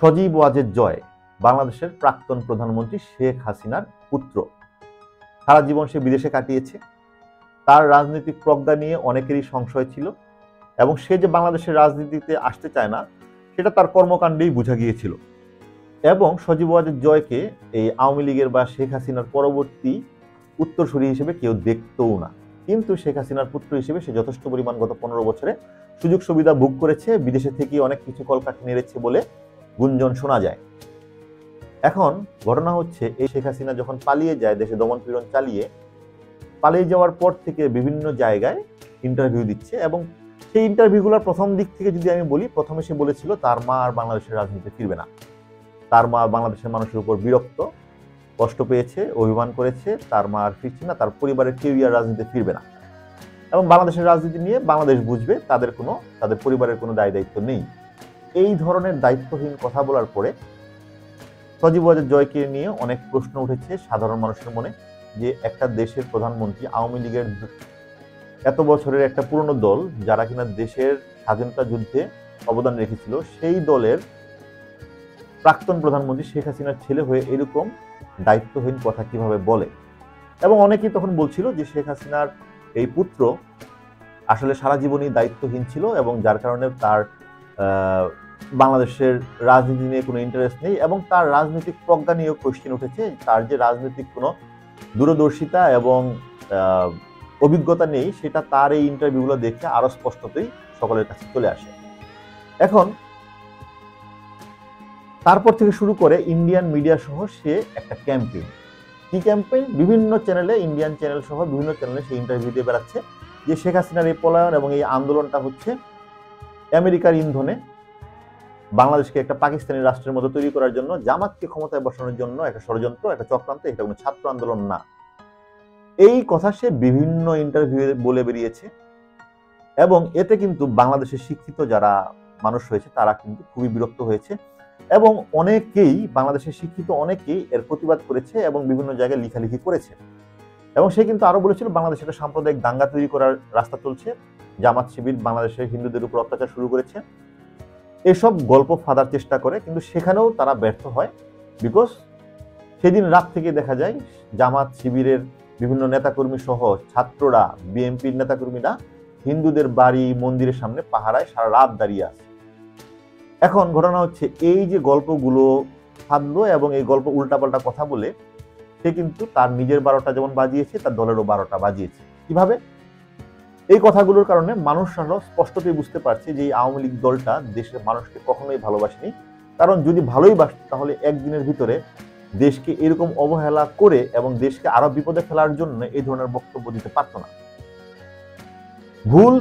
সজীব ওয়াজেদ জয় বাংলাদেশের প্রাক্তন প্রধানমন্ত্রী শেখ হাসিনার পুত্র। সারা জীবন সে বিদেশে কাটিয়েছে। তার রাজনৈতিক প্রজ্ঞা নিয়ে অনেকেরই সংশয় ছিল এবং সে যে বাংলাদেশের রাজনীতিতে আসতে চায় না সেটা তার কর্মকাণ্ডেই বোঝা গিয়েছিল। এবং সজীব ওয়াজেদ জয়কে এই আওয়ামী লীগের বা শেখ হাসিনার পরবর্তী উত্তরসূরি হিসেবে কেউ দেখতও না। কিন্তু শেখ হাসিনার পুত্র হিসেবে সে যথেষ্ট পরিমাণ গত 15 বছরে সুযোগ সুবিধা ভোগ করেছে, বিদেশে থেকে অনেক কিছু কলকাঠি নেড়েছে বলে গুঞ্জন শোনা যায়। এখন ঘটনা হচ্ছে, এই শেখ হাসিনা যখন পালিয়ে যায়, দেশে দমন-পীড়ন চালিয়ে পালিয়ে যাওয়ার পর থেকে বিভিন্ন জায়গায় ইন্টারভিউ দিচ্ছে এবং সেই ইন্টারভিউগুলোর প্রথম দিক থেকে যদি আমি বলি, প্রথমে সে বলেছিল তার মা আর বাংলাদেশের রাজনীতিতে ফিরবে না। তার মা বাংলাদেশের মানুষের উপর বিরক্ত, কষ্ট পেয়েছে, অভিমান করেছে, তার মা আর ফিরছে না, তার পরিবারের কেউই আর রাজনীতিতে ফিরবে না এবং বাংলাদেশের রাজনীতি নিয়ে বাংলাদেশ বুঝবে, তাদের পরিবারের কোনো দায় দায়িত্ব নেই। এই ধরনের দায়িত্বহীন কথা বলার পরে সজীব ওয়াজেদ জয়কে নিয়ে অনেক প্রশ্ন উঠেছে সাধারণ মানুষের মনে, যে একটা দেশের প্রধানমন্ত্রী, আওয়ামী লীগের এত বছরের একটা পুরনো দল যারা কিনা দেশের স্বাধীনতা যুদ্ধে অবদান রেখেছিল, সেই দলের প্রাক্তন প্রধানমন্ত্রী শেখ হাসিনার ছেলে হয়ে এরকম দায়িত্বহীন কথা কিভাবে বলে। এবং অনেকেই তখন বলছিল যে শেখ হাসিনার এই পুত্র আসলে সারা জীবনই দায়িত্বহীন ছিল এবং যার কারণে তার বাংলাদেশের রাজনীতি নিয়ে কোনো ইন্টারেস্ট নেই এবং তার রাজনৈতিক প্রজ্ঞা নিয়েও কোয়েশ্চেন উঠেছে। তার যে রাজনৈতিক কোনো দূরদর্শিতা এবং অভিজ্ঞতা নেই, সেটা তার এই ইন্টারভিউগুলো দেখে আরো স্পষ্টতই সকলের কাছে চলে আসে। এখন তারপর থেকে শুরু করে ইন্ডিয়ান মিডিয়া সহ সে একটা ক্যাম্পেইন, কি ক্যাম্পেইন, বিভিন্ন চ্যানেলে, ইন্ডিয়ান চ্যানেল সহ বিভিন্ন চ্যানেলে সে ইন্টারভিউ দিয়ে বেড়াচ্ছে যে শেখ হাসিনার এই পলায়ন এবং এই আন্দোলনটা হচ্ছে আমেরিকার ইন্ধনে বাংলাদেশকে একটা পাকিস্তানি রাষ্ট্রের মতো তৈরি করার জন্য, জামাতকে ক্ষমতায় বসানোর জন্য একটা ষড়যন্ত্র, একটা চক্রান্ত, এটা কোনো ছাত্র আন্দোলন না। এই কথা সে বিভিন্ন ইন্টারভিউয়ে বলে বেরিয়েছে এবং এতে কিন্তু বাংলাদেশের শিক্ষিত যারা মানুষ রয়েছে তারা কিন্তু খুবই বিরক্ত হয়েছে এবং অনেকেই, বাংলাদেশের শিক্ষিত অনেকেই এর প্রতিবাদ করেছে এবং বিভিন্ন জায়গায় লেখালেখি করেছে। এবং সে কিন্তু আরো বলেছিল বাংলাদেশে একটা সাম্প্রদায়িক দাঙ্গা তৈরি করার রাস্তা চলছে, জামাত শিবির বাংলাদেশের হিন্দুদের উপর অত্যাচার শুরু করেছে, এসব গল্প ফাঁদার চেষ্টা করে, কিন্তু সেখানেও তারা ব্যর্থ হয়। বিকজ সেদিন রাত থেকে দেখা যায় জামাত শিবিরের বিভিন্ন নেতাকর্মী সহ ছাত্ররা, বিএনপির নেতাকর্মীরা হিন্দুদের বাড়ি মন্দিরের সামনে পাহারায় সারা রাত দাঁড়িয়ে আছে। এখন ঘটনা হচ্ছে, এই যে গল্পগুলো ফাঁদলো এবং এই গল্প উল্টাপাল্টা কথা বলে সে কিন্তু তার নিজের 12টা যেমন বাজিয়েছে, তার দলেরও 12টা বাজিয়েছে। কিভাবে? এই কথাগুলোর কারণে মানুষরা স্পষ্টতই বুঝতে পারছে যে এই আওয়ামী লীগ দলটা দেশের মানুষকে কখনোই ভালোবাসেনি। কারণ যদি ভালোই বাসত তাহলে একদিনের ভিতরে দেশকে এরকম অবহেলা করে এবং দেশকে আরো বিপদে ফেলার জন্য এই ধরনের বক্তব্য দিতে পারত না। ভুল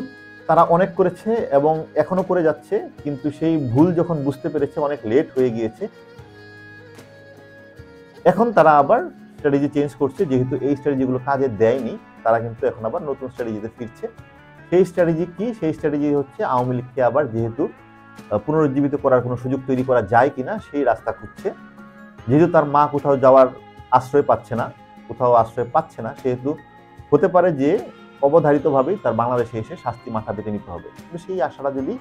তারা অনেক করেছে এবং এখনো করে যাচ্ছে, কিন্তু সেই ভুল যখন বুঝতে পেরেছে অনেক লেট হয়ে গিয়েছে। এখন তারা আবার স্ট্র্যাটেজি চেঞ্জ করছে, যেহেতু এই স্ট্র্যাটেজিগুলো কাজে দেয়নি, তারা কিন্তু এখন আবার নতুন স্ট্র্যাটেজিতে ফিরছে। সেই স্ট্র্যাটেজি কি? সেই স্ট্র্যাটেজি হচ্ছে আওয়ামী লীগকে আবার যেহেতু পুনরুজ্জীবিত করার কোনো সুযোগ তৈরি করা যায় কিনা সেই রাস্তা খুঁজছে। যেহেতু তার মা কোথাও যাওয়ার আশ্রয় পাচ্ছে না, সেহেতু হতে পারে যে অবধারিতভাবেই তার বাংলাদেশে এসে শাস্তি মাথা পেতে নিতে হবে। কিন্তু সেই আশাটা যদি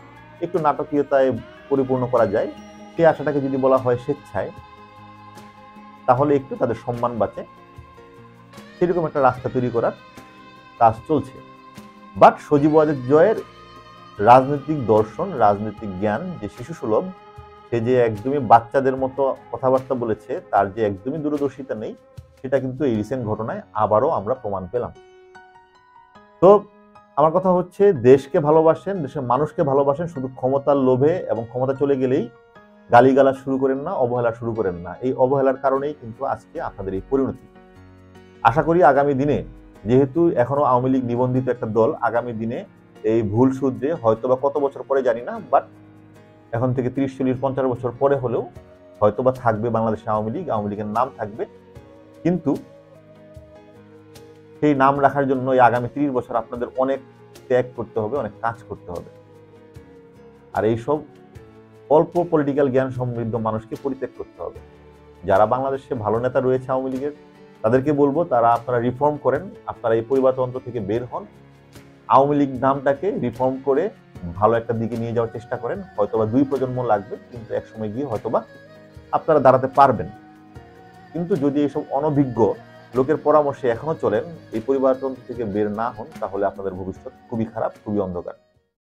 একটু নাটকীয়তায় পরিপূর্ণ করা যায়, সেই আশাটাকে যদি বলা হয় স্বেচ্ছায়, তাহলে একটু তাদের সম্মান বাঁচে। সেরকম একটা রাস্তা তৈরি করার কাজ চলছে। বাট সজীব ওয়াজেদ জয়ের রাজনৈতিক দর্শন, রাজনৈতিক জ্ঞান যে শিশু সুলভ, সে যে একদমই বাচ্চাদের মতো কথাবার্তা বলেছে, তার যে একদমই দূরদর্শিতা নেই, সেটা কিন্তু এই রিসেন্ট ঘটনায় আবারও আমরা প্রমাণ পেলাম। তো আমার কথা হচ্ছে, দেশকে ভালোবাসেন, দেশের মানুষকে ভালোবাসেন, শুধু ক্ষমতার লোভে এবং ক্ষমতা চলে গেলেই গালিগালাজ শুরু করেন না, অবহেলা শুরু করেন না। এই অবহেলার কারণেই কিন্তু আজকে আপনাদের এই পরিণতি। আশা করি আগামী দিনে, যেহেতু এখনো আওয়ামী লীগ নিবন্ধিত একটা দল, আগামী দিনে এই ভুল শুধরে হয়তোবা কত বছর পরে জানি না, বাট এখন থেকে 30, 40, 50 বছর পরে হলেও হয়তোবা থাকবে বাংলাদেশে আওয়ামী লীগ, আওয়ামী লীগের নাম থাকবে। কিন্তু সেই নাম রাখার জন্য এই আগামী 30 বছর আপনাদের অনেক ত্যাগ করতে হবে, অনেক কাজ করতে হবে। আর এইসব অল্প পলিটিক্যাল জ্ঞান সমৃদ্ধ মানুষকে পরিত্যাগ করতে হবে। যারা বাংলাদেশে ভালো নেতা রয়েছে আওয়ামী লীগের, তাদেরকে বলবো তারা আপনারা রিফর্ম করেন, আপনারা এই পরিবারতন্ত্র থেকে বের হন, আওয়ামী লীগ নামটাকে রিফর্ম করে ভালো একটা দিকে নিয়ে যাওয়ার চেষ্টা করেন। হয়তোবা 2 প্রজন্ম লাগবে, কিন্তু একসময় গিয়ে হয়তোবা আপনারা দাঁড়াতে পারবেন। কিন্তু যদি এইসব অনভিজ্ঞ লোকের পরামর্শে এখনো চলেন, এই পরিবারতন্ত্র থেকে বের না হন, তাহলে আপনাদের ভবিষ্যৎ খুবই খারাপ, খুবই অন্ধকার।